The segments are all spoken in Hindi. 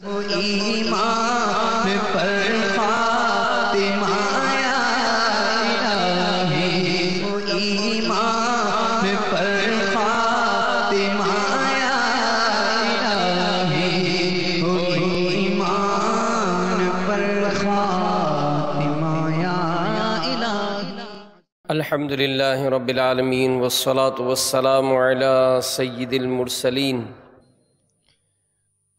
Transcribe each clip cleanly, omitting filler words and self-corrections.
ईमान पर फातिमा या इलाही, ईमान पर फातिमा या इलाही, ईमान पर फातिमा या इलाही। अल्हम्दुलिल्लाहि रब्बिल आलमीन वस्सलातु वस्सलामु अला सय्यिदिल मुरसलीन।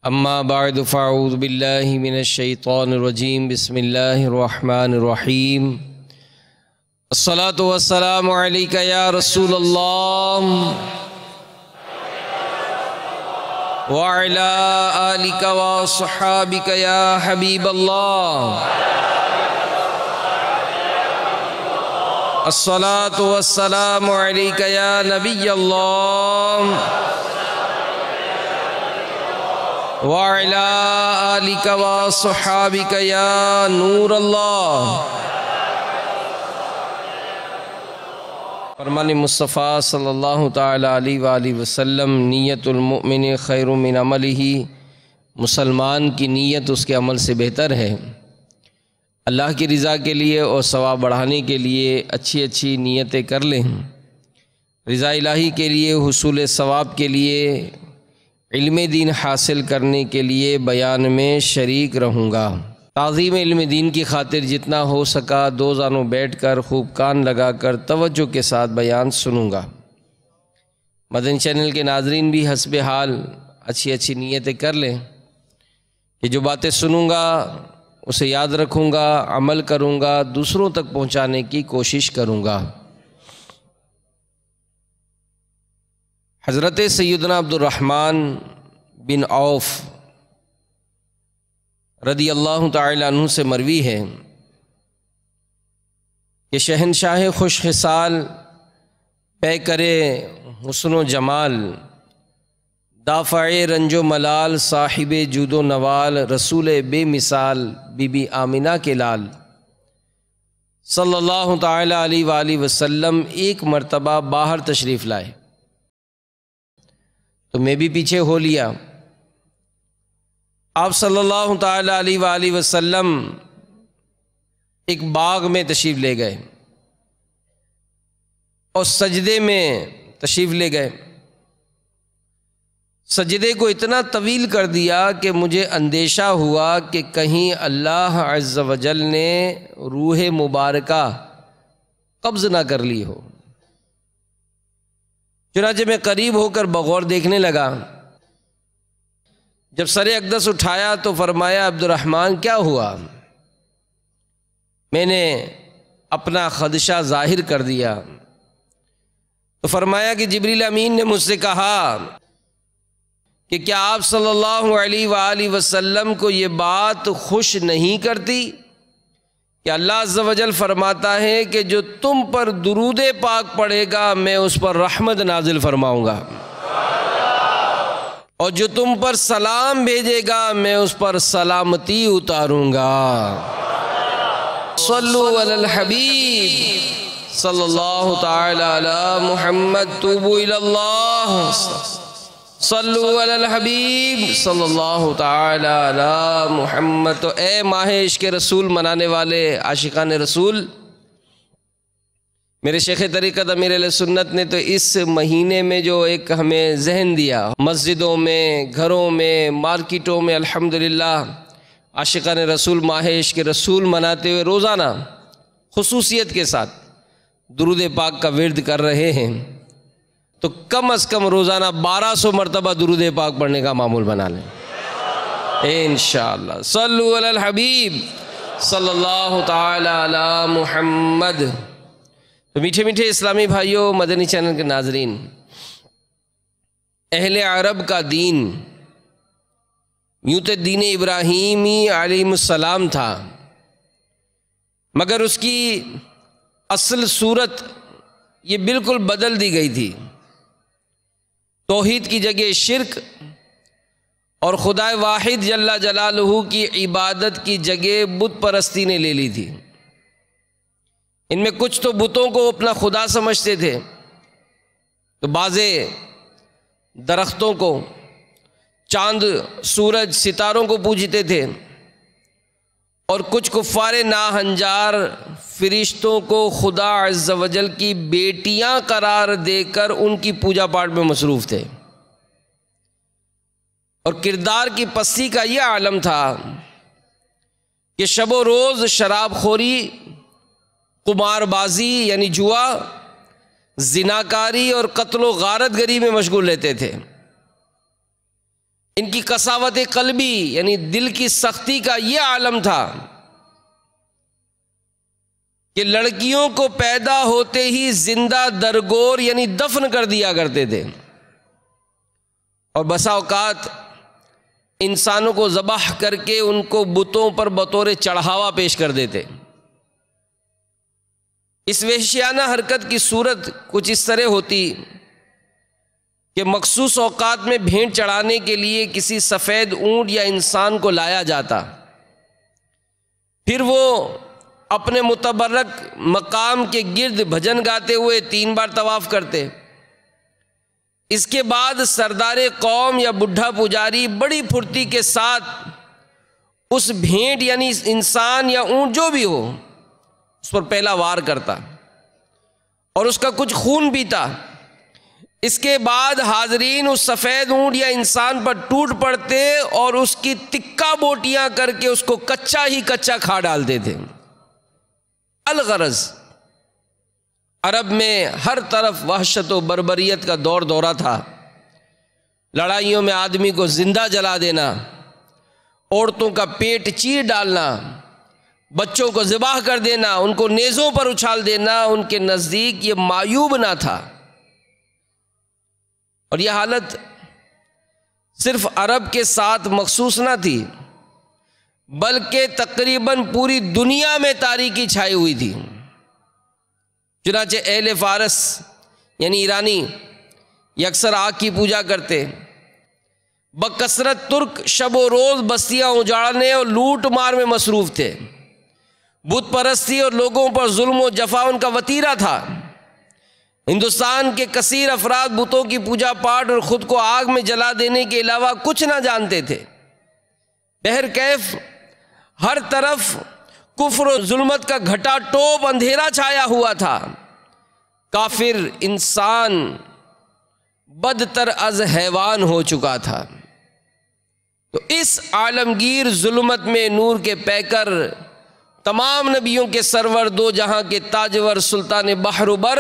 अम्मा बअद फ़अऊज़ु बिल्लाहि मिनश शैतानिर रजीम। बिस्मिल्लाहिर रहमानिर रहीम। अस्सलातु वस्सलामु अलैका या रसूलल्लाह व अला आलिका व अस्हाबिका या हबीबल्लाह। अस्सलातु वस्सलामु अलैका या नबियल्लाह व अला आलिका व अस्हाबिका या नूरल्लाह। फरमान मुस्तफ़ा सल्लल्लाहु ताला अलैहि वसल्लम, नियतुल मुमिन खैरुम मिन अमलिही। मुसलमान की नीयत उसके अमल से बेहतर है। अल्लाह की रज़ा के लिए और सवाब बढ़ाने के लिए अच्छी अच्छी नीयतें कर लें। रज़ा इलाही के लिए, हुसूल सवाब के लिए, इल्म दीन हासिल करने के लिए बयान में शरीक रहूँगा। ताज़ीम इल्म दीन की खातिर जितना हो सका दो जानों बैठ कर खूब कान लगा कर तवज्जो के साथ बयान सुनूँगा। मदनी चैनल के नाजरीन भी हस्बे हाल अच्छी अच्छी नीयतें कर लें कि जो बातें सुनूँगा उसे याद रखूँगा, अमल करूँगा, दूसरों तक पहुँचाने की कोशिश करूँगा। हज़रत सैयदना अब्दुर्रहमान बिन औफ रदी अल्लाह ताला अन्हु से मरवी है कि शहनशाह खुश खिसाल, पै करे हुस्न जमाल, दाफ़े रंजो मलाल, साहिब जूदो नवाल, रसूल बेमिसाल, बीबी आमिना के लाल सल्लल्लाहु ताला अलैहि वसल्लम एक मरतबा बाहर तशरीफ़ लाए तो मैं भी पीछे हो लिया। आप सल्लल्लाहु ताला अलैहि वसल्लम एक बाग में तशरीफ़ ले गए और सजदे में तशरीफ़ ले गए। सजदे को इतना तवील कर दिया कि मुझे अंदेशा हुआ कि कहीं अल्लाह अज़्ज़ वजल ने रूह मुबारका कब्ज़ ना कर ली हो। चुनांचे मैं करीब होकर बगौर देखने लगा। जब सरे अक़दस उठाया तो फरमाया, अब्दुर्रहमान क्या हुआ? मैंने अपना खदशा ज़ाहिर कर दिया तो फरमाया कि जिब्रील अमीन ने मुझसे कहा कि क्या आप सल्लल्लाहु अलैहि वसल्लम को ये बात खुश नहीं करती कि अल्लाह अज़्ज़ वजल फरमाता है कि जो तुम पर दुरूद पाक पढ़ेगा मैं उस पर रहमत नाजिल फरमाऊँगा, और जो तुम पर सलाम भेजेगा मैं उस पर सलामती उतारूँगा। सल्लु अलल हबीब सल्लल्लाहु ताला अला मुहम्मद तूबू इलल्लाह। सल्लु अलल हबीब सल्लल्लाहु ताला अला मुहम्मद। तो ए माह इश्क़ रसूल मनाने वाले आशिकान रसूल, मेरे शेख तरीक़त अमीर अहले सुन्नत ने तो इस महीने में जो एक हमें जहन दिया, मस्जिदों में, घरों में, मार्केटों में अल्हम्दुलिल्लाह आशिकान रसूल माह इश्क़ रसूल मनाते हुए रोज़ाना खुसूसियत के साथ दुरूद पाक का विर्द कर रहे हैं, तो कम से कम रोज़ाना 1200 मरतबा दुरूद पाक पढ़ने का मामूल बना लें इंशाअल्लाह। सल्लु अलल हबीब सल्लल्लाहु ताला अला मुहम्मद। तो मीठे मीठे इस्लामी भाइयों, मदनी चैनल के नाजरीन, अहले अरब का दीन यूँ तो दीन इब्राहीमी अलैहिस्सलाम था, मगर उसकी असल सूरत ये बिल्कुल बदल दी गई थी। तौहीद की जगह शिर्क और खुदाए वाहिद जल्ला जलालहू की इबादत की जगह बुत परस्ती ने ले ली थी। इनमें कुछ तो बुतों को अपना खुदा समझते थे, तो बाज़े दरख्तों को, चांद सूरज सितारों को पूजते थे, और कुछ कुफ्फारे नाहंजार फरिश्तों को खुदा अज़्ज़ वजल की बेटियां करार देकर उनकी पूजा पाठ में मसरूफ़ थे। और किरदार की पस्ती का यह आलम था कि शबो रोज़ शराबखोरी, कुमारबाजी यानी जुआ, जिनाकारी और कत्लो गारतगरी में मशगूल रहते थे। इनकी कसावत कल्बी यानी दिल की सख्ती का यह आलम था कि लड़कियों को पैदा होते ही जिंदा दरगोर यानी दफन कर दिया करते थे, और बसा औकात इंसानों को ज़बाह करके उनको बुतों पर बतौर चढ़ावा पेश कर देते। इस वहशियाना हरकत की सूरत कुछ इस तरह होती कि मखसूस औकात में भेंट चढ़ाने के लिए किसी सफ़ेद ऊंट या इंसान को लाया जाता, फिर वो अपने मुतबर्रक मकाम के गिर्द भजन गाते हुए 3 बार तवाफ़ करते। इसके बाद सरदार कौम या बुढ़ा पुजारी बड़ी फुर्ती के साथ उस भेंट यानी इंसान या ऊंट जो भी हो उस पर पहला वार करता और उसका कुछ खून पीता। इसके बाद हाजरीन उस सफ़ेद ऊंट या इंसान पर टूट पड़ते और उसकी तिक्का बोटियां करके उसको कच्चा ही कच्चा खा डालते थे। अलगरज अरब में हर तरफ वहशत व बर्बरियत का दौर दौरा था। लड़ाइयों में आदमी को जिंदा जला देना, औरतों का पेट चीर डालना, बच्चों को ज़िबाह कर देना, उनको नेज़ों पर उछाल देना उनके नज़दीक ये मायूब ना था। और यह हालत सिर्फ अरब के साथ मखसूस ना थी, बल्कि तकरीबन पूरी दुनिया में तारीकी छाई हुई थी। चुनांचे अहले फारस यानी ईरानी ये अक्सर आग की पूजा करते। बकसरत तुर्क शबो रोज़ बस्तियाँ उजाड़ने और लूट मार में मसरूफ़ थे। बुत परस्ती और लोगों पर जुल्म व जफा उनका वतीरा था। हिंदुस्तान के कसीर अफराद बुतों की पूजा पाठ और ख़ुद को आग में जला देने के अलावा कुछ ना जानते थे। बहरकैफ हर तरफ कुफ्र और जुल्मत का घटा टोप अंधेरा छाया हुआ था। काफिर इंसान बदतर अज हैवान हो चुका था। तो इस आलमगीर जुल्मत में नूर के पैकर तमाम नबियों के सरवर, दो जहां के ताजवर, सुल्तान बहरुबर,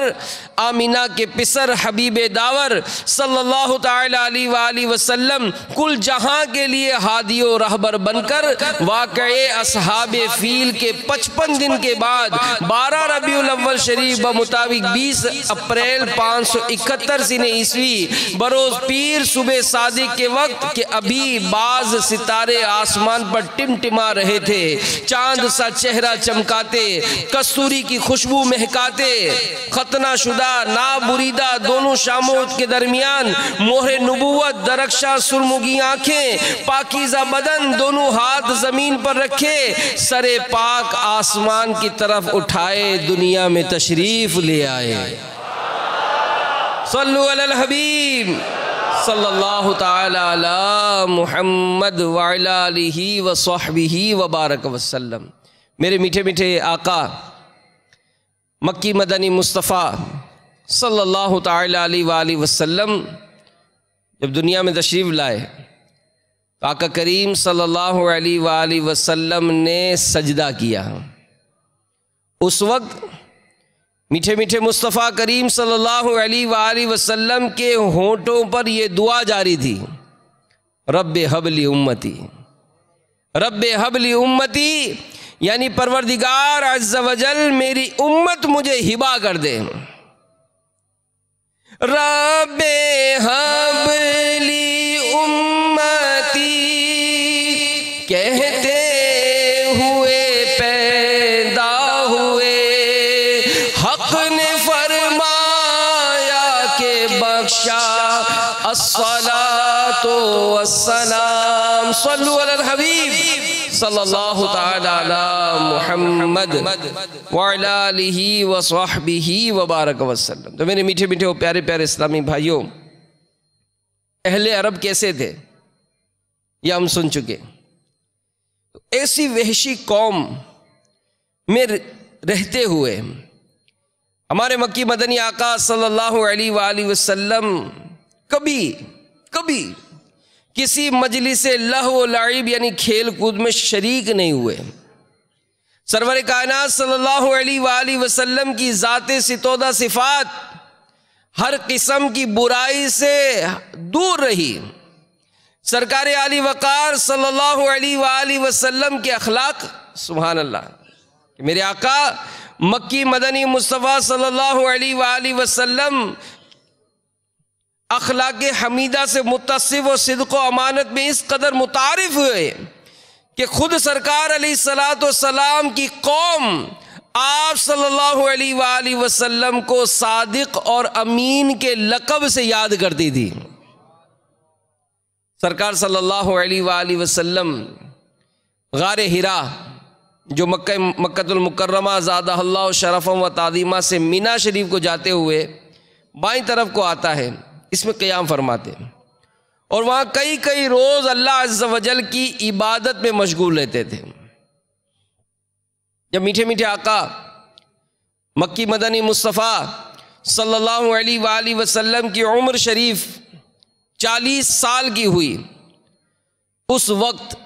आमीना के पिसर, हबीब दावर सल्लल्लाहु ताला अलैहि वसल्लम कुल जहां के लिए हादियो रहबर बनकर वाक़ए अस्हाबे फील के 55 दिन के बाद 12 रबीउल अव्वल शरीफ बमुताबिक 20 अप्रैल 571 सिने ईस्वी बरोज़ पीर सुबह सादिक के वक्त के अभी बाज सितारे आसमान पर टिमटिमा रहे थे, चांद सा चेहरा चमकाते, कस्तूरी की खुशबू महकाते, खतना शुदा ना बुरीदा दोनों शामों के दरमियान मोहरे नबुवत दरख्शा सुरमुगी आंखें, पाकीज़ा बदन, दोनों हाथ जमीन पर रखे, सरे पाक आसमान की तरफ उठाए दुनिया में तशरीफ ले आए। सल्लु अलल हबीब सल्लल्लाहु ताला अला मुहम्मद व अला आलिहि व सहबिहि व बारक वसल्लम। मेरे मीठे मीठे आका मक्की मदनी मुस्तफ़ा सल्लल्लाहु ताला अलैहि वसल्लम जब दुनिया में तशरीफ़ लाए तो आका करीम सल्लल्लाहु अलैहि वसल्लम ने सजदा किया। उस वक्त मीठे मीठे मुस्तफ़ा करीम सल्लल्लाहु अलैहि वसल्लम के होंठों पर यह दुआ जारी थी, रब्बे हबली उम्मती, रब्बे हबली उम्मती, यानी परवरदिगार अज़्ज़ वजल मेरी उम्मत मुझे हिबा कर दे। रब्बे हबली उम्मती कहते हुए पैदा हुए, हक़ ने फरमाया के बख्शा अस्सलातो वस्सलाम। सल्लु अलल हबीब सल्लल्लाहु ताला अला मुहम्मद व अला आलिहि व सहबिहि व बारक वसल्लम। तो मेरे मीठे मीठे और प्यारे प्यारे इस्लामी भाइयों, अहले अरब कैसे थे? यह हम सुन चुके। ऐसी वहशी कौम में रहते हुए हमारे मक्की मदनी आका सल्लल्लाहु अलैहि वसल्लम कभी किसी मजलिस लहव व लाइब यानी खेल कूद में शरीक नहीं हुए। सरवर कायनात सल्लल्लाहु अलैहि वसल्लम की ज़ाते सितोदा सिफात हर किस्म की बुराई से दूर रही। सरकार आली वक़ार सल्लल्लाहु अलैहि वसल्लम के अखलाक, सुभान अल्लाह, कि मेरे आका मक्की मदनी मुस्तफ़ा सल्लल्लाहु अलैहि वसल्लम अखलाक हमीदा से मुत्तसिफ व सिद्क़ व अमानत में इस कदर मुतारिफ हुए कि खुद सरकार अलैहिस्सलातु वस्सलाम की कौम आप सल्लल्लाहु अलैहि वसल्लम को सादिक और अमीन के लक़ब से याद करती थी। सरकार सल्लल्लाहु अलैहि वसल्लम गारे हिरा जो मक्कतुल मुकर्रमा ज़ादहल्लाहु शरफ़न व ताज़ीमा से मीना शरीफ को जाते हुए बाईं तरफ को आता है, इसमें क़याम फरमाते और वहाँ कई रोज़ अल्लाह अज़्ज़ व जल की इबादत में मशगूल रहते थे। जब मीठे मीठे आका मक्की मदनी मुस्तफ़ा सल्लल्लाहु अलैहि वसल्लम की उम्र शरीफ 40 साल की हुई, उस वक्त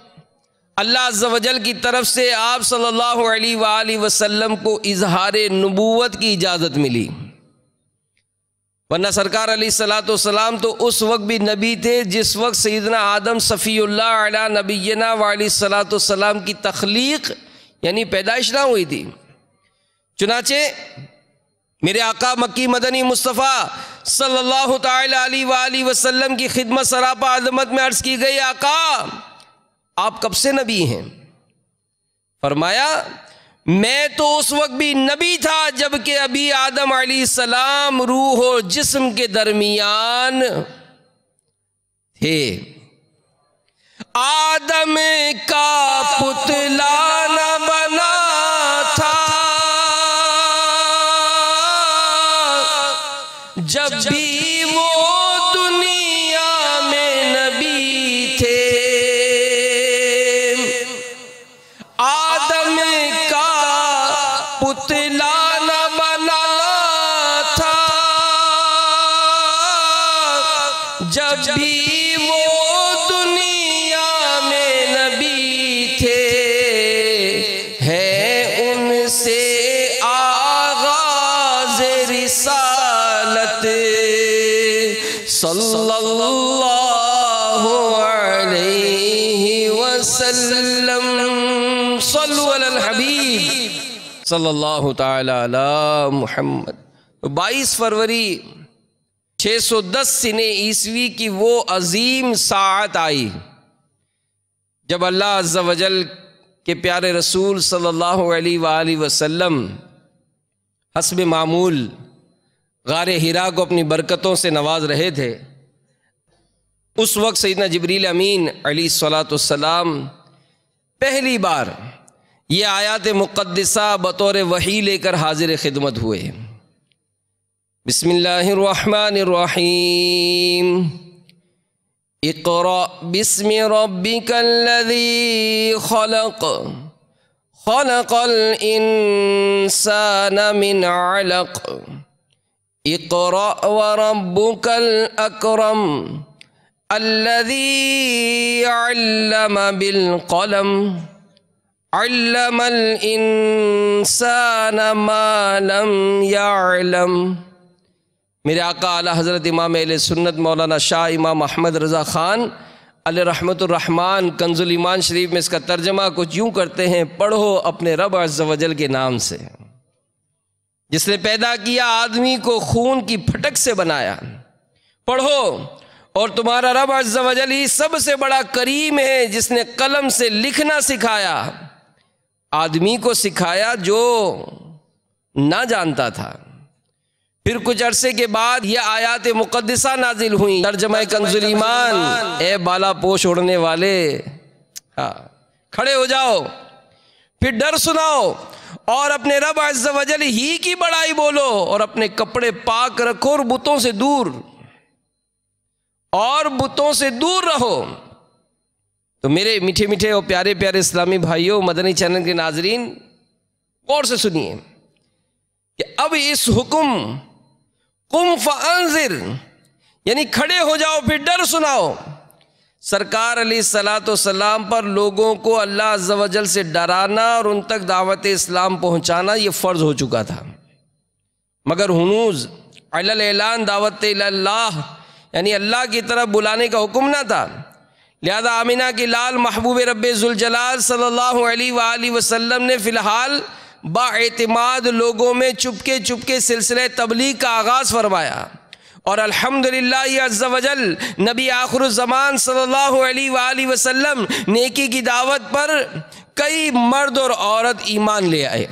अल्लाह अज़्ज़ व जल की तरफ से आप सल्लल्लाहु अलैहि वसल्लम को इज़हार नबूवत की इजाज़त मिली। वरना सरकार अलैहिस्सलातु वस्सलाम तो उस वक्त भी नबी थे जिस वक्त सैयदना आदम सफ़ीउल्लाह अला नबीना व अलैहिस्सलातु वस्सलाम की तख्लीक यानी पैदाइश ना हुई थी। चुनाचे मेरे आका मक्की मदनी मुस्तफ़ा सल्लल्लाहु ताला अलैहि वसल्लम की खिदमत सरापा अज़मत में अर्ज़ की गई, आका आप कब से नबी हैं? फरमाया मैं तो उस वक्त भी नबी था जबकि अभी आदम अलैहिस्सलाम रूह और जिस्म के दरमियान थे। आदम का पुतला न बना था जब भी वो दुनिया में नबी थे। आदम का पुतला न बना था जब भी वो दुनिया में नबी थे। है उनसे आगाज़ रिसालत सल्लल्लाहु अलैहि वसल्लम। सल्लु अलल हबीब सल्लल्लाहु ताला अला मुहम्मद। 22 फरवरी 610 सिने ईसवी की वो अजीम साअत आई जब अल्लाह अज़्ज़ व जल के प्यारे रसूल सल्लल्लाहु अलैहि वसल्लम हस्ब मामूल गारे हिरा को अपनी बरकतों से नवाज रहे थे। उस वक्त सैयदना जिब्रील अमीन अलैहिस्सलातु वस्सलाम पहली बार ये आयात मुक़द्दिसा बतौर वही लेकर हाजिर खिदमत हुए। बिस्मिल्लाहिर्रहमानिर्रहीम। इक़रा बिस्मि रब्बिकल्लज़ी खलक़ खलक़ल इंसान मिन अलक़। इक़रा व रब्बुकल अकरम अल्लज़ी अल्लम बिल क़लम अल्लमल इंसान मा लम यअलम। मेरे आका आला हज़रत इमाम अहले सुन्नत मौलाना शाह इमाम अहमद रज़ा ख़ान अलैहि रहमतुर रहमान कंजुल ईमान शरीफ में इसका तर्जमा कुछ यूँ करते हैं, पढ़ो अपने रब अज़्ज़ व जल के नाम से जिसने पैदा किया आदमी को खून की फटक से बनाया। पढ़ो और तुम्हारा रब अज़्ज़ व जल ही सबसे बड़ा करीम है जिसने कलम से लिखना सिखाया, आदमी को सिखाया जो ना जानता था। फिर कुछ अरसे के बाद यह आयात मुक़द्दिसा नाजिल हुई। तर्जमा कंजुल ईमान, ए बाला पोश उड़ने वाले, हाँ खड़े हो जाओ, फिर डर सुनाओ और अपने रब अज़्ज़ व जल ही की बड़ाई बोलो और अपने कपड़े पाक रखो और बुतों से दूर रहो। तो मेरे मीठे मीठे और प्यारे प्यारे इस्लामी भाइयों, मदनी चैनल के नाजरीन, गौर से सुनिए कि अब इस हुक्म कुम फअंज़िर यानी खड़े हो जाओ फिर डर सुनाओ, सरकार अलैहिस्सलाम पर लोगों को अल्लाह अज़्ज़ा वजल से डराना और उन तक दावत इस्लाम पहुँचाना ये फ़र्ज़ हो चुका था। मगर हुनूज़ अलल ऐलान दावत इल्लाह यानी अल्लाह की तरफ बुलाने का हुक्म ना था। लिहाजा आमिना की लाल महबूब रब्बे ज़ुल जलाल सल्लल्लाहु अलैहि वसल्लम ने फ़िलहाल बाएतिमाद लोगों में चुपके चुपके सिलसिले तबलीग का आगाज़ फरमाया और अल्हम्दुलिल्लाह अज़्ज़ा वजल नबी आखिरुज़्ज़मान सल्लल्लाहु अलैहि वसल्लम नेकी की दावत पर कई मर्द और औरत ईमान ले आए।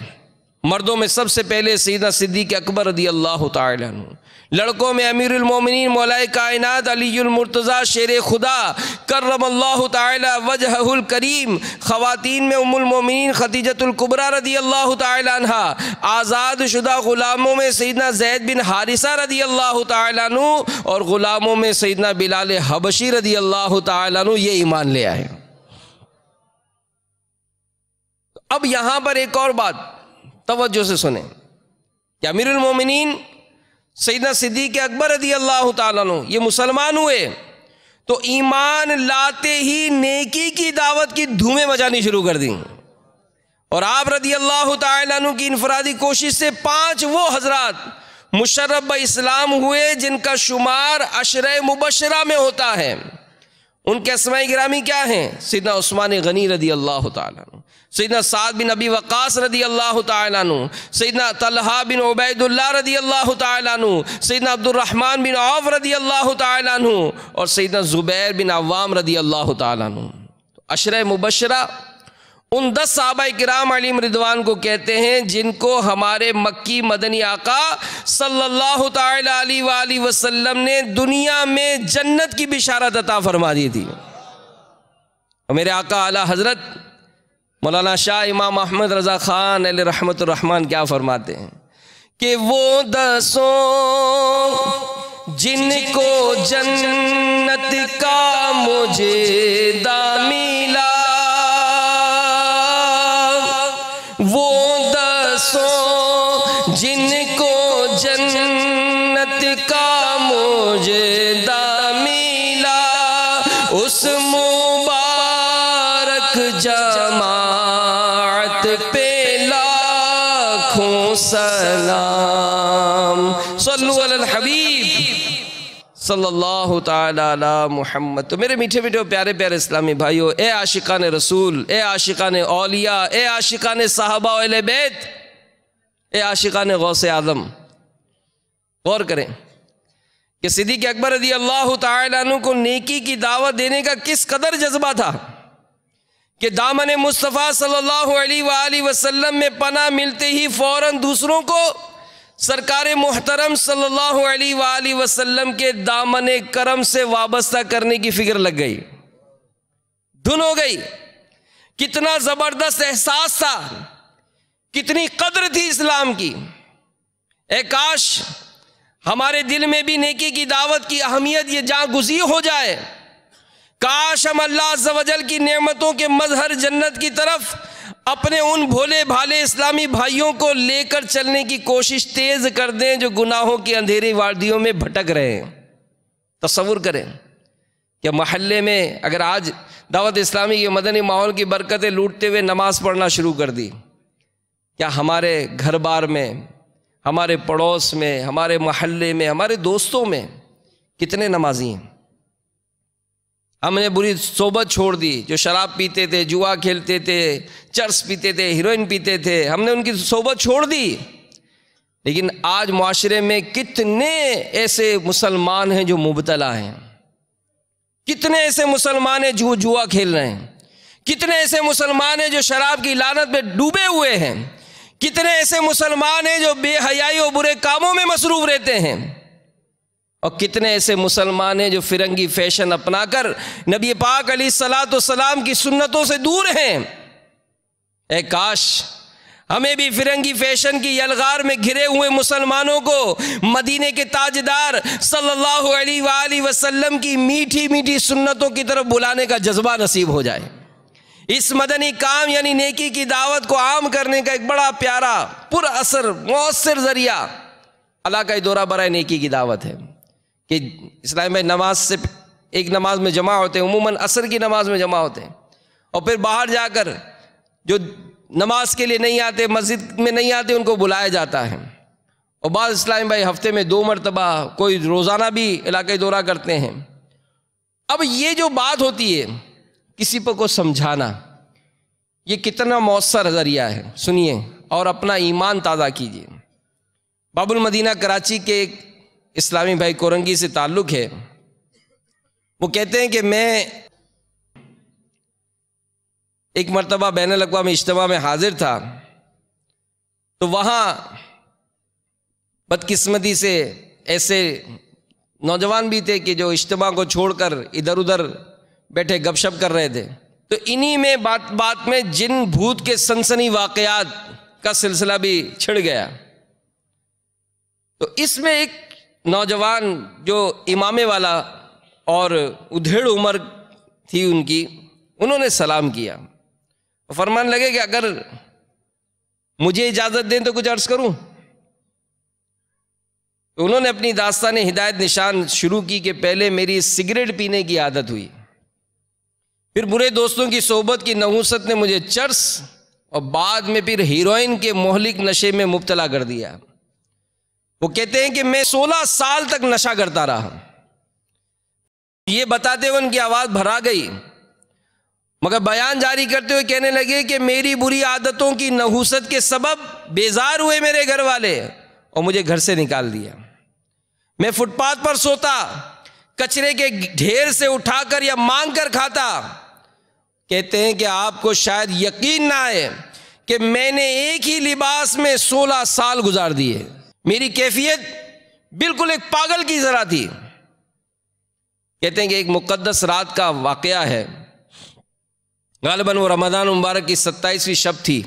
मर्दों में सबसे पहले सैयदना सिद्दीक़ अकबर रदियल्लाहु ताला अन्हु, लड़कों में अमीरुल मोमिनीन मौलाए कायनात अलीयुल मुर्तज़ा शेर खुदा कर्रमल्लाहु ताला वजहुल करीम, ख़वातीन में उम्मुल मोमिनीन खदीजतुल कुबरा रदियल्लाहु ताला अन्हा, आज़ाद शुदा ग़ुलामों में सैयदना ज़ैद बिन हारिसा रदियल्लाहु ताला अन्हु और ग़ुलामों में सैयदना बिलाल हबशी रदियल्लाहु ताला अन्हु ये ईमान ले आए। अब यहाँ पर एक और बात तवज्जो से सुने कि अमीरुल मोमिनीन सैयदना सिद्दीक़ अकबर रदियल्लाहु ताला अन्हु ये मुसलमान हुए तो ईमान लाते ही नेकी की दावत की धूमें मचानी शुरू कर दी और आप रदियल्लाहु ताला अन्हु की इनफरादी कोशिश से 5 वो हजरात मुशर्रफ ब इस्लाम हुए जिनका शुमार अशरे मुबशरा में होता है। उनके अस्माए गिरामी क्या हैं? सैयदना उस्मान गनी रदियल्लाहु ताला अन्हु, सैयदना साद बिन अबी वक़ास रदियल्लाहु ताला अन्हु, सैयदना तलहा बिन उबैदुल्लाह रदियल्लाहु ताला अन्हु, सैयदना अब्दुर्रहमान बिन औफ रदियल्लाहु ताला अन्हु और सैयदना ज़ुबैर बिन अव्वाम रदियल्लाहु ताला अन्हु। तो अशरे मुबशरा उन 10 सहाबा किराम अलैहिम रिदवान को कहते हैं जिनको हमारे मक्की मदनी आका सल्लल्लाहु ताला अलैहि वसल्लम ने दुनिया में जन्नत की बिशारत अता फरमा दी थी। और मेरे आका आला हज़रत मौलाना शाह इमाम अहमद रज़ा ख़ान अलैहि रहमतुर रहमान क्या फरमाते हैं कि वो 10 जिनको जन्नत का मुझे दामिला, वो 10 जिनको जन्नत का मुझे दामिला, उस मुबारक जमात पे लाखों सलाम। सल्लु अलल हबीब सल्लल्लाहु ताला अला मुहम्मद। तो मेरे मीठे मीठे प्यारे प्यारे इस्लामी भाइयों, ए आशिकान रसूल, ए आशिकान औलिया, ए आशिकान साहबा अहले बैत, ए आशिकान गौसे आज़म, गौर करें कि सिद्दीक़ अकबर रज़ियल्लाहु ताला अन्हु को नेकी की दावत देने का किस कदर जज्बा था कि दामन मुस्तफ़ा सल्लल्लाहु अलैहि वसल्लम में पनाह मिलते ही फ़ौरन दूसरों को सरकार मुहतरम सल्लल्लाहु अलैहि वसल्लम के दामन करम से वाबस्ता करने की फिक्र लग गई, धुन हो गई। कितना ज़बरदस्त एहसास था, कितनी कद्र थी इस्लाम की। ए काश हमारे दिल में भी नेकी की दावत की अहमियत ये जागुज़ी हो जाए। काश हम अल्लाह अज़्ज़ा वजल की नेमतों के मज़हर जन्नत की तरफ अपने उन भोले भाले इस्लामी भाइयों को लेकर चलने की कोशिश तेज़ कर दें जो गुनाहों की अंधेरी वादियों में भटक रहे हैं। तसव्वुर करें कि महल्ले में अगर आज दावत इस्लामी के मदनी माहौल की बरकतें लूटते हुए नमाज़ पढ़ना शुरू कर दी, क्या हमारे घर बार में, हमारे पड़ोस में, हमारे महल्ले में, हमारे दोस्तों में कितने नमाजी हैं? हमने बुरी सोबत छोड़ दी, जो शराब पीते थे, जुआ खेलते थे, चर्स पीते थे, हीरोइन पीते थे, हमने उनकी सोबत छोड़ दी। लेकिन आज मुआशरे में कितने ऐसे मुसलमान हैं जो मुबतला हैं, कितने ऐसे मुसलमान हैं जो जुआ खेल रहे हैं, कितने ऐसे मुसलमान हैं जो शराब की लानत में डूबे हुए हैं, कितने ऐसे मुसलमान हैं जो बेहयाई और बुरे कामों में मसरूफ़ रहते हैं, और कितने ऐसे मुसलमान हैं जो फिरंगी फैशन अपनाकर नबी पाक अलैहिस्सलातु वस्सलाम की सुन्नतों से दूर हैं। ए काश हमें भी फिरंगी फैशन की यलगार में घिरे हुए मुसलमानों को मदीने के ताजदार सल्लल्लाहु अलैहि वसल्लम की मीठी मीठी सुन्नतों की तरफ बुलाने का जज्बा नसीब हो जाए। इस मदनी काम यानी नेकी की दावत को आम करने का एक बड़ा प्यारा पुर असर मौसर जरिया अलाक़ाई दौरा बराए नेकी की दावत है कि इस्लाम में नमाज से एक नमाज में जमा होते हैं, उमूमन असर की नमाज में जमा होते हैं, और फिर बाहर जाकर जो नमाज के लिए नहीं आते, मस्जिद में नहीं आते, उनको बुलाया जाता है। और बाद इस्लाम भाई हफ्ते में 2 मरतबा, कोई रोज़ाना भी इलाक़ाई दौरा करते हैं। अब ये जो बात होती है किसी को समझाना, ये कितना मौसर ज़रिया है, सुनिए और अपना ईमान ताज़ा कीजिए। बाबुल मदीना कराची के एक इस्लामी भाई कोरंगी से ताल्लुक़ है। वो कहते हैं कि मैं एक मरतबा बैनुल अक़वामी इज्तिमा में हाजिर था, तो वहाँ बदकिस्मती से ऐसे नौजवान भी थे कि जो इज्तिमा को छोड़कर इधर उधर बैठे गपशप कर रहे थे। तो इन्हीं में बात में जिन भूत के सनसनी वाक़यात का सिलसिला भी छिड़ गया। तो इसमें एक नौजवान जो इमामे वाला और उधेड़ उम्र थी उनकी, उन्होंने सलाम किया, फरमान लगे कि अगर मुझे इजाज़त दें तो कुछ अर्ज़ करूं। तो उन्होंने अपनी दास्तान हिदायत निशान शुरू की कि पहले मेरी सिगरेट पीने की आदत हुई, फिर बुरे दोस्तों की सोबत की नहूसत ने मुझे चर्स, और बाद में फिर हीरोइन के मोहलिक नशे में मुब्तला कर दिया। वो कहते हैं कि मैं 16 साल तक नशा करता रहा। ये बताते हुए उनकी आवाज़ भरा गई, मगर बयान जारी करते हुए कहने लगे कि मेरी बुरी आदतों की नहूसत के सबब बेजार हुए मेरे घर वाले और मुझे घर से निकाल दिया। मैं फुटपाथ पर सोता, कचरे के ढेर से उठाकर या मांग कर खाता। कहते हैं कि आपको शायद यकीन ना आए कि मैंने एक ही लिबास में 16 साल गुजार दिए। मेरी कैफियत बिल्कुल एक पागल की तरह थी। कहते हैं कि एक मुकद्दस रात का वाक़या है, गालिबन वो रमज़ान मुबारक की 27वीं शब थी।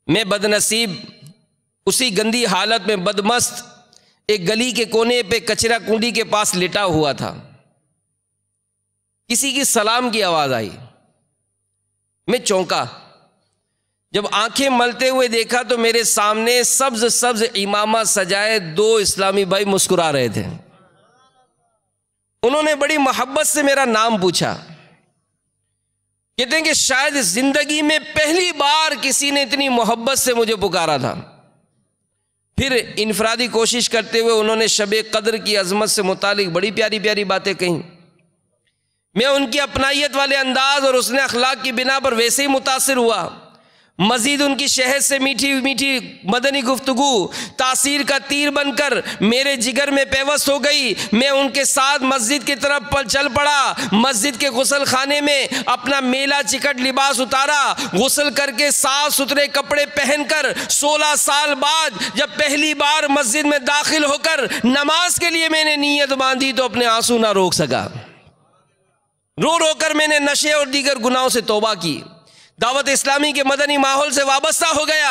मैं बदनसीब उसी गंदी हालत में बदमस्त एक गली के कोने पे कचरा कुंडी के पास लेटा हुआ था। किसी की सलाम की आवाज़ आई। मैं चौंका। जब आंखें मलते हुए देखा तो मेरे सामने सब्ज सब्ज इमामा सजाए 2 इस्लामी भाई मुस्कुरा रहे थे। उन्होंने बड़ी मोहब्बत से मेरा नाम पूछा। कहते हैं कि शायद जिंदगी में पहली बार किसी ने इतनी मोहब्बत से मुझे पुकारा था। फिर इनफरादी कोशिश करते हुए उन्होंने शबे कद्र की अजमत से मुतालिक बड़ी प्यारी प्यारी बातें कहीं। मैं उनकी अपनाइयत वाले अंदाज और उसने अखलाक की बिना पर वैसे ही मुतासिर हुआ। मजीद उनकी शहद से मीठी मीठी मदनी गुफ्तगू तासीर का तीर बनकर मेरे जिगर में पेवस्त हो गई। मैं उनके साथ मस्जिद की तरफ चल पड़ा। मस्जिद के गुसल खाने में अपना मेला चिकट लिबास उतारा। गुसल करके साफ सुथरे कपड़े पहनकर 16 साल बाद जब पहली बार मस्जिद में दाखिल होकर नमाज के लिए मैंने नीयत बांधी तो अपने आंसू ना रोक सका। रो रो कर मैंने नशे और दीगर गुनाहों से तौबा की। दावत इस्लामी के मदनी माहौल से वाबस्ता हो गया।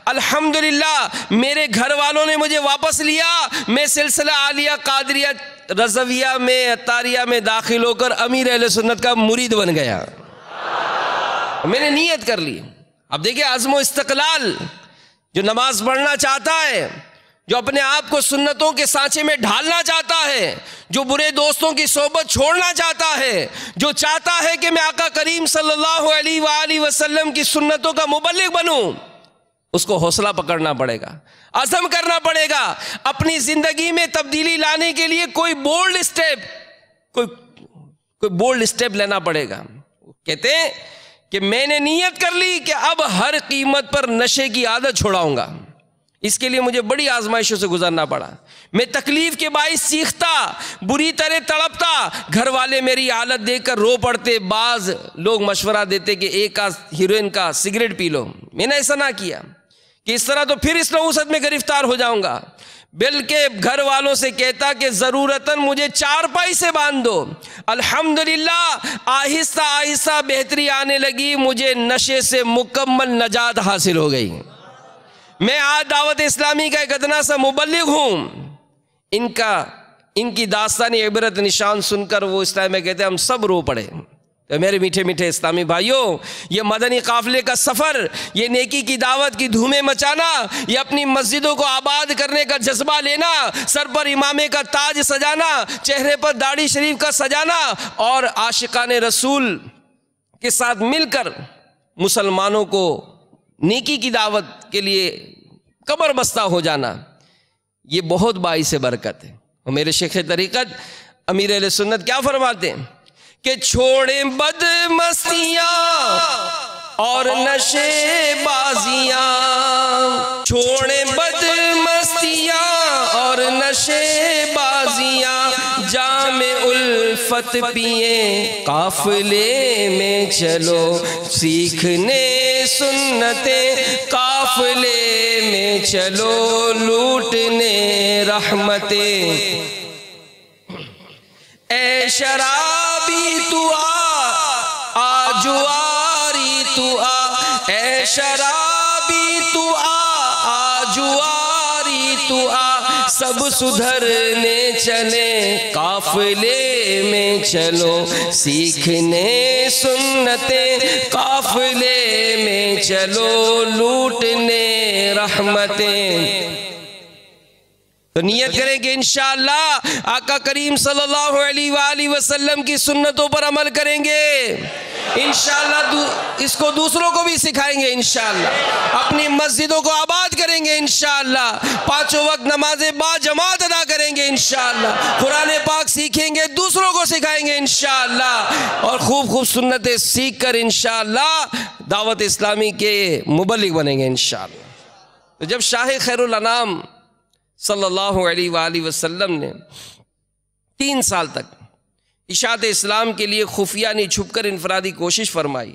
अल्हम्दुलिल्लाह मेरे घर वालों ने मुझे वापस लिया। मैं सिलसिला आलिया कादरिया रज़विया में अतारिया में दाखिल होकर अमीर अहले सुन्नत का मुरीद बन गया। मैंने नीयत कर ली। अब देखिए अज़्म इस्तक़लाल, जो नमाज पढ़ना चाहता है, जो अपने आप को सुन्नतों के सांचे में ढालना चाहता है, जो बुरे दोस्तों की सोबत छोड़ना चाहता है, जो चाहता है कि मैं आका करीम सल्लल्लाहु अलैहि वसल्लम की सुन्नतों का मुबल्लिग बनूं, उसको हौसला पकड़ना पड़ेगा, अज़म करना पड़ेगा। अपनी जिंदगी में तब्दीली लाने के लिए कोई बोल्ड स्टेप लेना पड़ेगा। कहते हैं कि मैंने नीयत कर ली कि अब हर कीमत पर नशे की आदत छुड़ाऊंगा। इसके लिए मुझे बड़ी आजमाइशों से गुजरना पड़ा। मैं तकलीफ के बाइस सीखता, बुरी तरह तड़पता। घर वाले मेरी हालत देखकर रो पड़ते। बाज लोग मशवरा देते कि एक का हीरोइन का सिगरेट पी लो। मैंने ऐसा ना किया कि इस तरह तो फिर इस नहूसत में गिरफ्तार हो जाऊंगा। बल्कि घर वालों से कहता कि ज़रूरतन मुझे चारपाई से बांध दो। अल्हम्दुलिल्लाह आहिस्ता आहिस्ता बेहतरी आने लगी, मुझे नशे से मुकम्मल नजात हासिल हो गई। मैं आज दावत इस्लामी का एक अदना सा मुबल्लिग हूँ। इनकी दास्तानी इबरत निशान सुनकर वो इस टाइम में कहते हैं हम सब रो पड़े। तो मेरे मीठे मीठे इस्लामी भाइयों, ये मदनी काफिले का सफ़र, ये नेकी की दावत की धूमें मचाना, ये अपनी मस्जिदों को आबाद करने का जज्बा लेना, सर पर इमामे का ताज सजाना, चेहरे पर दाढ़ी शरीफ का सजाना और आशिकाने रसूल के साथ मिलकर मुसलमानों को नेकी की दावत के लिए कमर बस्ता हो जाना, ये बहुत बाइस बरकत है। और मेरे शेख तरीक़त अमीर अहले सुन्नत क्या फरमाते हैं कि छोड़े बदमस्तियाँ और नशे बाजियाँ, छोड़े बदमस्तियाँ और नशे बाजियाँ, जामे उल्फत पिए काफिले में चलो, सीखने सुन्नते काफिले में चलो, लूटने रहमतें। ए शराबी तू आ जुआरी तू आ, ए शराबी तू आ जुआरी तू आ, सब सुधरने चले काफिले में चलो, सीखने सुन्नते काफिले में चलो, लूटने रहमतें। तो नियत करेंगे इंशाअल्लाह आका करीम सल्लल्लाहु अलैहि वसल्लम की सुन्नतों पर अमल करेंगे इंशाअल्लाह, इसको दूसरों को भी सिखाएंगे इंशाअल्लाह, अपनी मस्जिदों को आबाद करेंगे इंशाअल्लाह, पांचों वक्त नमाजें बाजमात अदा करेंगे इंशाअल्लाह, कुरान पाक सीखेंगे दूसरों को सिखाएंगे इंशाअल्लाह, और खूब खूब सुन्नतें सीख कर इंशाअल्लाह दावत इस्लामी के मुबल्लिग बनेंगे इंशाअल्लाह। तो जब शाह खैरुल अनाम सल्लल्लाहु अलैहि वसल्लम ने 3 साल तक इशाअत इस्लाम के लिए खुफिया नहीं छुपकर इनफरादी कोशिश फरमाई,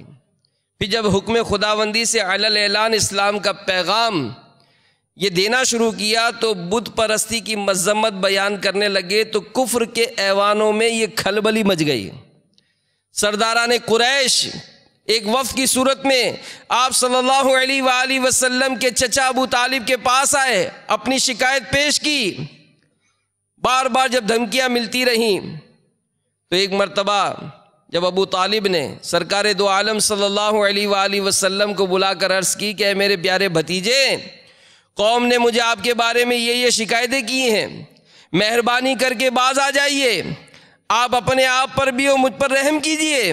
फिर जब हुक्म खुदाबंदी से अलल ऐलान इस्लाम का पैगाम ये देना शुरू किया तो बुत परस्ती की मज़म्मत बयान करने लगे, तो कुफ्र के ऐवानों में ये खलबली मच गई। सरदारान कुरैश एक वफ़द की सूरत में आप सल्लल्लाहु अलैहि वसल्लम के चचा अबू तालिब के पास आए, अपनी शिकायत पेश की। बार बार जब धमकियाँ मिलती रहीं तो एक मर्तबा जब अबू तालिब ने सरकार दो आलम सल्लल्लाहु अलैहि वसल्लम को बुलाकर अर्ज़ की कि मेरे प्यारे भतीजे, कौम ने मुझे आपके बारे में ये शिकायतें की हैं, मेहरबानी करके बाज आ जाइए, आप अपने आप पर भी और मुझ पर रहम कीजिए।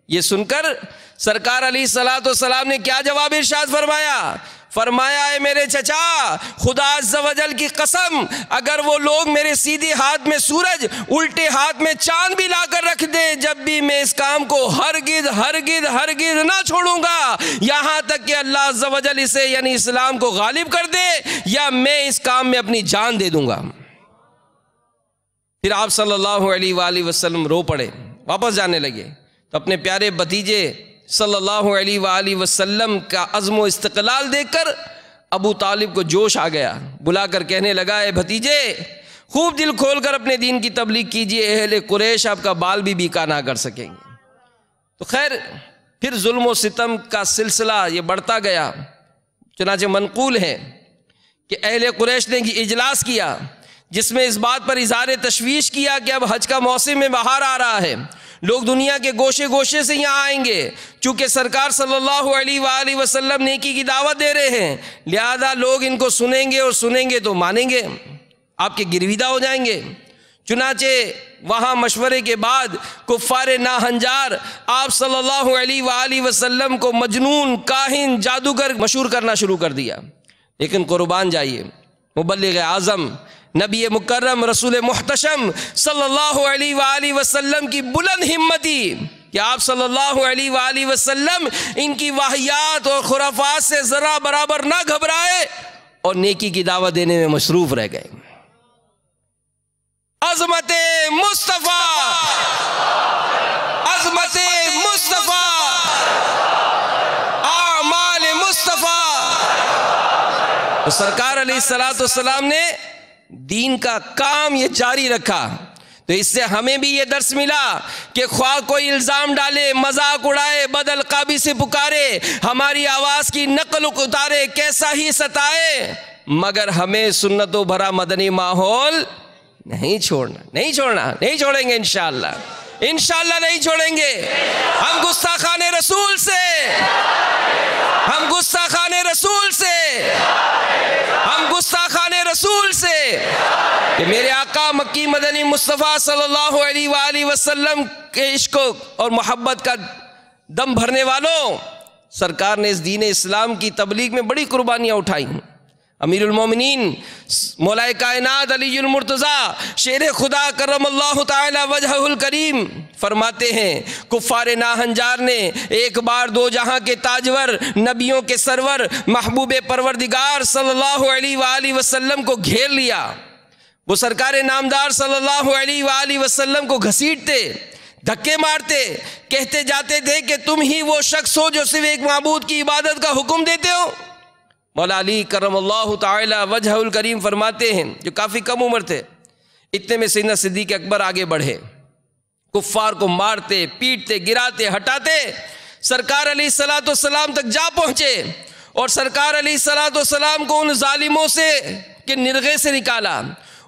ये सुनकर सरकार अलैहिस्सलाम ने क्या जवाब इरशाद फरमाया? फरमाया है मेरे चचा, खुदा अज़्ज़ व जल की कसम, अगर वो लोग मेरे सीधे हाथ में सूरज उल्टे हाथ में चांद भी लाकर रख दे, जब भी मैं इस काम को हरगिज़ हरगिज़ हरगिज़ ना छोड़ूंगा, यहाँ तक कि अल्लाह अज़्ज़ व जल इसे यानी इस्लाम को गालिब कर दे या मैं इस काम में अपनी जान दे दूंगा। फिर आप सल्लल्लाहु अलैहि वसल्लम रो पड़े, वापस जाने लगे। तो अपने प्यारे भतीजे सल्लल्लाहु अलैहि वसल्लम का अज़्म इस्तिक़लाल देखकर अबू तालिब को जोश आ गया, बुलाकर कहने लगा, ए भतीजे, खूब दिल खोलकर अपने दीन की तबलीग कीजिए, अहले कुरैश आपका बाल भी बीका ना कर सकेंगे। तो खैर फिर जुल्म व सितम का सिलसिला ये बढ़ता गया। चुनांचे मनकूल है कि अहले कुरैश ने इजलास किया जिसमें इस बात पर इज़हार तशवीश किया कि अब हज का मौसम में बाहर आ रहा है, लोग दुनिया के गोशे गोशे से यहाँ आएंगे, चूँकि सरकार सल्लल्लाहु अलैहि वसल्लम नेकी की दावत दे रहे हैं, लिहाजा लोग इनको सुनेंगे और सुनेंगे तो मानेंगे, आपके गिरविदा हो जाएंगे। चुनाचे वहाँ मशवरे के बाद कुफ़ार नाहंजार आप सल्लल्लाहु अलैहि वसल्लम को मजनून, काहिन, जादूगर मशहूर करना शुरू कर दिया। लेकिन कुर्बान जाइए, मुबल्लिग आज़म नबी मुकर्रम रसूल मुहतशम सल्लल्लाहु अलैहि वसल्लम की बुलंद हिम्मती कि आप सल्लल्लाहु अलैहि वसल्लम इनकी वाहियात और खुराफात से ज़रा बराबर ना घबराए और नेकी की दावत देने में मसरूफ़ रह गए। अज़मते मुस्तफ़ा, अज़मते मुस्तफ़ा, आमाल मुस्तफ़ा। तो सरकार अलैहिस्सलातु वस्सलाम ने दीन का काम ये जारी रखा। तो इससे हमें भी ये दर्स मिला कि ख्वाह कोई इल्ज़ाम डाले, मजाक उड़ाए, बदअलकाबी से पुकारे, हमारी आवाज़ की नकल उतारे, कैसा ही सताए, मगर हमें सुन्नतों भरा मदनी माहौल नहीं छोड़ना, नहीं छोड़ना, नहीं छोड़ेंगे इंशाअल्लाह, इंशाअल्लाह नहीं छोड़ेंगे। हम गुस्ताखाने रसूल से, हम गुस्ताखाने रसूल से, हम गुस्ताखाने रसूल से कि मेरे आका मक्की मदनी मुस्तफ़ा सल्लल्लाहु अलैहि वसल्लम के इश्क और मोहब्बत का दम भरने वालों, सरकार ने इस दीन इस्लाम की तबलीग में बड़ी कुर्बानियाँ उठाई। अमीरुल मोमिनीन मौलाए कायनात अलीयुल मुर्तज़ा शेर खुदा करमल्लाहु ताला वजहुल करीम फरमाते हैं, कुफ़ारे नाहंजार ने एक बार दो जहां के ताजवर, नबियों के सरवर, महबूब परवरदिगार सल्लल्लाहु अलैहि वसल्लम को घेर लिया। वो सरकार नामदार सल्लल्लाहु अलैहि वसल्लम को घसीटते, धक्के मारते, कहते जाते थे कि तुम ही वो शख्स हो जो सिर्फ एक माबूद की इबादत का हुक्म देते हो। मौला अली करमल्लाहु ताला वजहुल करीम फरमाते हैं, जो काफ़ी कम उम्र थे, इतने में सैयदना सिद्दीक़ अकबर आगे बढ़े, कुफ्फार को मारते, पीटते, गिराते, हटाते, सरकार अलैहिस्सलाम तक जा पहुँचे और सरकार अलैहिस्सलाम को उन जालिमों से के निर्गे से निकाला।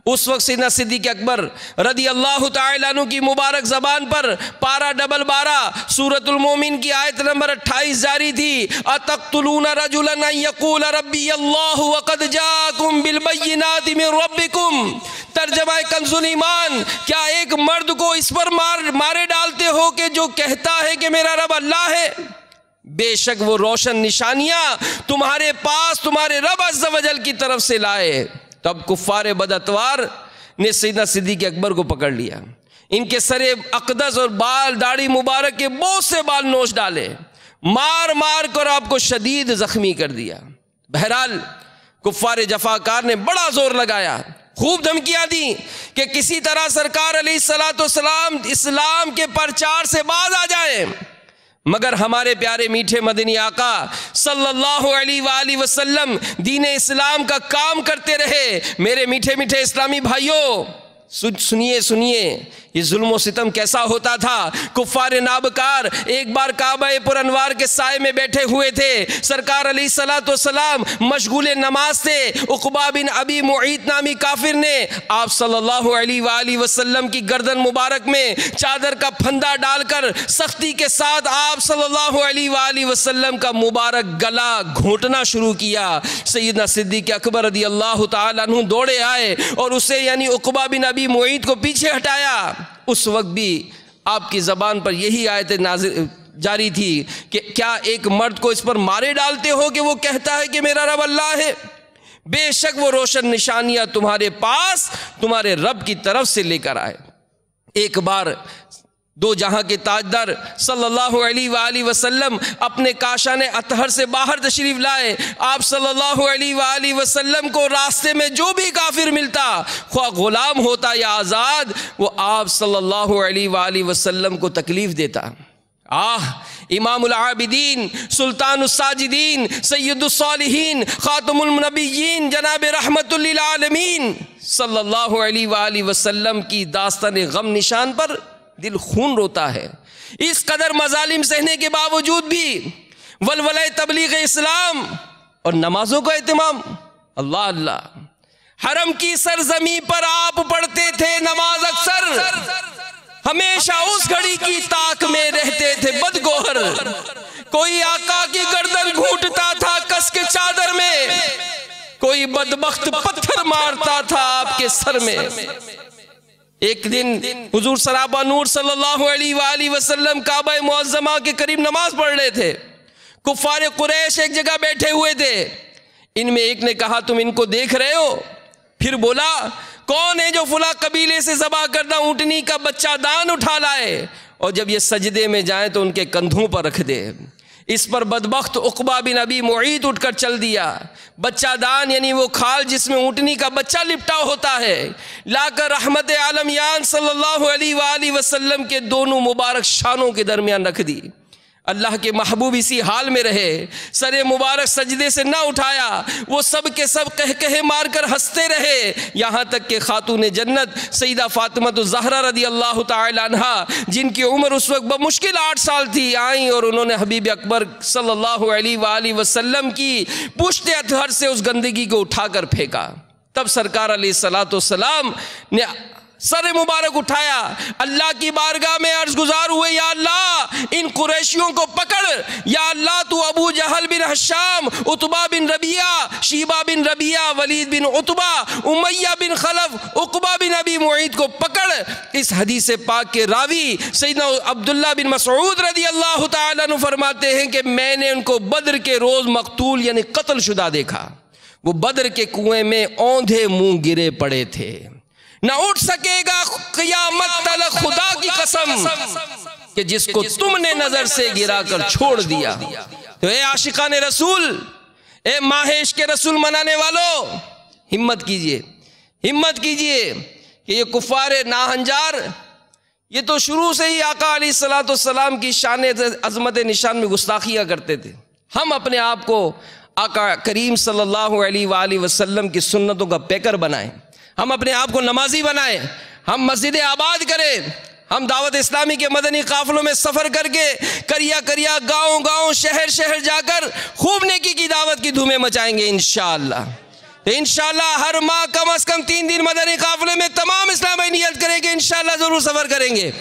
उस वक्त सैयदना सिद्दीक़ अकबर रदी अल्लाह ताला अन्हु की मुबारक ज़बान पर पारा डबल 12 सूरतुल मोमिन की आयत नंबर 28 जारी थी, अतक़्तुलूना रजुलन अन यक़ूल रब्बी अल्लाह व क़द जाअकुम बिल बय्यिनाति मिन रब्बिकुम। तर्जमा कंजुल ईमान, क्या एक मर्द को इस पर मारे डालते हो कि जो कहता है कि मेरा रब अल्लाह है? बेशक वो रोशन निशानियाँ तुम्हारे पास तुम्हारे रब अज़्ज़ व जल की तरफ से लाए। तब कुफ़ारे बदअतवार ने सैयदना सिद्दीक़ अकबर को पकड़ लिया, इनके सरे अक़दस और बाल दाढ़ी मुबारक के बहुत से बाल नोच डाले, मार मार कर आपको शदीद ज़ख्मी कर दिया। बहरहाल कुफ़ारे जफ़ाकार ने बड़ा जोर लगाया, खूब धमकियाँ दी कि किसी तरह सरकार अलैहिस्सलाम इस्लाम के प्रचार से बाज आ जाए, मगर हमारे प्यारे मीठे मदनी आका सल्लल्लाहु अलैहि वसल्लम दीन इस्लाम का काम करते रहे। मेरे मीठे मीठे इस्लामी भाइयों, सुनिए सुनिए, ये जुल्म व सितम कैसा होता था। कुफ़ारे नाबकार एक बार काबा-ए पुरअनवार के साए में बैठे हुए थे, सरकार अलैहिस्सलाम मशगूल नमाज थे। उक़बा बिन अबी मुईत नामी काफिर ने आप सल्लल्लाहु अलैहि वसल्लम की गर्दन मुबारक में चादर का फंदा डालकर सख्ती के साथ आप सल्लल्लाहु अलैहि वसल्लम का मुबारक गला घोंटना शुरू किया। सैयदना सिद्दीक़ अकबर रज़ी अल्लाह तआला अन्हु दौड़े आए और उसे यानी उक़बा बिन अबी मुईत को पीछे हटाया। उस वक्त भी आपकी ज़बान पर यही आयत जारी थी कि क्या एक मर्द को इस पर मारे डालते हो कि वो कहता है कि मेरा रब अल्लाह है? बेशक वो रोशन निशानियां तुम्हारे पास तुम्हारे रब की तरफ से लेकर आए। एक बार दो जहां के ताजदार सल्लल्लाहु अलैहि वसल्लम अपने काशाने अतहर से बाहर तशरीफ लाए। आप सल्लल्लाहु अलैहि वसल्लम को रास्ते में जो भी काफिर मिलता, ख्वाह गुलाम होता या आज़ाद, वो आप सल्लल्लाहु अलैहि वसल्लम को तकलीफ़ देता। इमामुल आबिदीन, सुल्तानुस साजिदीन, सय्यदुस सालिहीन, खातमुल नबिय्यीन, जनाब रहमतुल लिल आलमीन सल्लल्लाहु अलैहि वसल्लम की दास्तान गम निशान पर दिल खून रोता है। इस कदर मजालिम सहने के बावजूद भी वलवले तबलीग इस्लाम और नमाजों का एहतमाम, अल्लाह अल्लाह। हरम की सरजमी पर आप पढ़ते थे नमाज अक्सर, हमेशा उस घड़ी की ताक में रहते थे बदगोहर। कोई आका की गर्दन घूंटता था कस के चादर में, कोई बदबख्त पत्थर मारता था आपके सर में। एक दिन हुजूर सराबा नूर सल्लल्लाहु अलैहि वसल्लम काबा मुअज़्ज़मा के करीब नमाज पढ़ रहे थे। कुफ़ारे कुरैश एक जगह बैठे हुए थे। इनमें एक ने कहा, तुम इनको देख रहे हो? फिर बोला, कौन है जो फुला कबीले से ज़बा करदा ऊँटनी का बच्चा दान उठा लाए और जब ये सजदे में जाए तो उनके कंधों पर रख दे। इस पर बदबख्त उक़बा बिन अबी मुईत उठकर चल दिया। बच्चा दान यानी वो खाल जिसमें ऊँटनी का बच्चा लिपटा होता है, लाकर रहमत आलमियान सल्लल्लाहु अलैहि वसल्लम के दोनों मुबारक शानों के दरमियान रख दी। अल्लाह के महबूब इसी हाल में रहे, सरे मुबारक सजदे से ना उठाया, वो सब के सब कह कहे मार कर हंसते रहे, यहाँ तक कि खातून जन्नत सईदा फातिमा ज़हरा रदी अल्लाह ताला अन्हा, जिनकी उम्र उस वक्त बमुश्किल 8 साल थी, आई और उन्होंने हबीब अकबर सल्लल्लाहु अलैहि वसल्लम की पुश्त अतहर से उस गंदगी को उठाकर फेंका। तब सरकार अलैहिस्सलाम ने सर मुबारक उठाया, अल्लाह की बारगाह में अर्ज गुजार हुए, या अल्लाह इन कुरैशियों को पकड़, या अल्लाह तू अबू जहल बिन हशाम, उतबा बिन रबिया, शीबा बिन रबिया, वलीद बिन उतबा, उमैया बिन खलफ, उकबा बिन अबी मुईद को पकड़। इस हदीस पाक के रावी सैयदना अब्दुल्ला बिन मसऊद रदी अल्लाह ताला अन्हु फरमाते हैं कि मैंने उनको बद्र के रोज मकतूल यानी कत्ल शुदा देखा। वो बद्र के कुएं में औंधे मुंह गिरे पड़े थे, न उठ सकेगा क़यामत तलक खुदा की कसम कि जिसको तुमने नजर से गिरा कर छोड़ दिया। तो ए आशिकान रसूल, ए माहेश के रसूल मनाने वालों, हिम्मत कीजिए, हिम्मत कीजिए कि ये कुफार नाहंजार, ये तो शुरू से ही आका अलैहिस्सलाम की शान अजमत निशान में गुस्ताखियाँ करते थे। हम अपने आप को आका करीम सल्लल्लाहु अलैहि वसल्लम की सुन्नतों का पैकर बनाएं, हम अपने आप को नमाजी बनाएं, हम मस्जिद आबाद करें, हम दावत इस्लामी के मदनी काफिलों में सफ़र करके करिया करिया गाँव गाँव शहर शहर जाकर खूब नेकी की दावत की धूमें मचाएंगे इंशाअल्लाह। इंशाअल्लाह हर माह कम से कम 3 दिन मदनी काफिले में तमाम इस्लाम भाई नियत करेंगे, इंशाअल्लाह ज़रूर सफ़र करेंगे।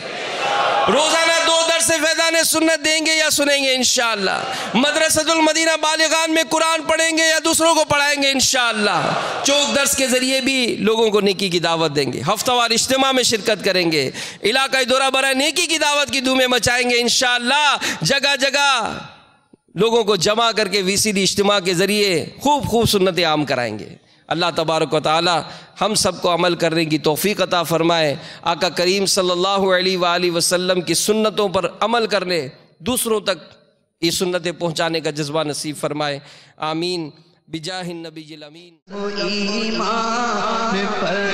रोज़ाना 2 दर्स फैज़ान सुन्नत देंगे या सुनेंगे इंशाअल्लाह। मदरसतुल मदीना बालिगान में कुरान पढ़ेंगे या दूसरों को पढ़ाएंगे इंशाअल्लाह। चौक दर्स के ज़रिए भी लोगों को नेकी की दावत देंगे, हफ्तावार इज्तिमा में शिरकत करेंगे, इलाकाई दौरा बरा नेकी की दावत की धूमें मचाएंगे इंशाअल्लाह। जगह जगह लोगों को जमा करके VCD इज्तिमा के ज़रिए खूब खूब सुन्नत आम कराएंगे। अल्लाह तबारक व तआला हम सबको अमल करने की तौफ़ीक़ अता फ़रमाए। आका करीम सल्लल्लाहु अलैहि वसल्लम की सुन्नतों पर अमल करने, दूसरों तक ये सुन्नतें पहुँचाने का जज्बा नसीब फ़रमाए। आमीन बिजाहिन नबील अमीन। ईमान पर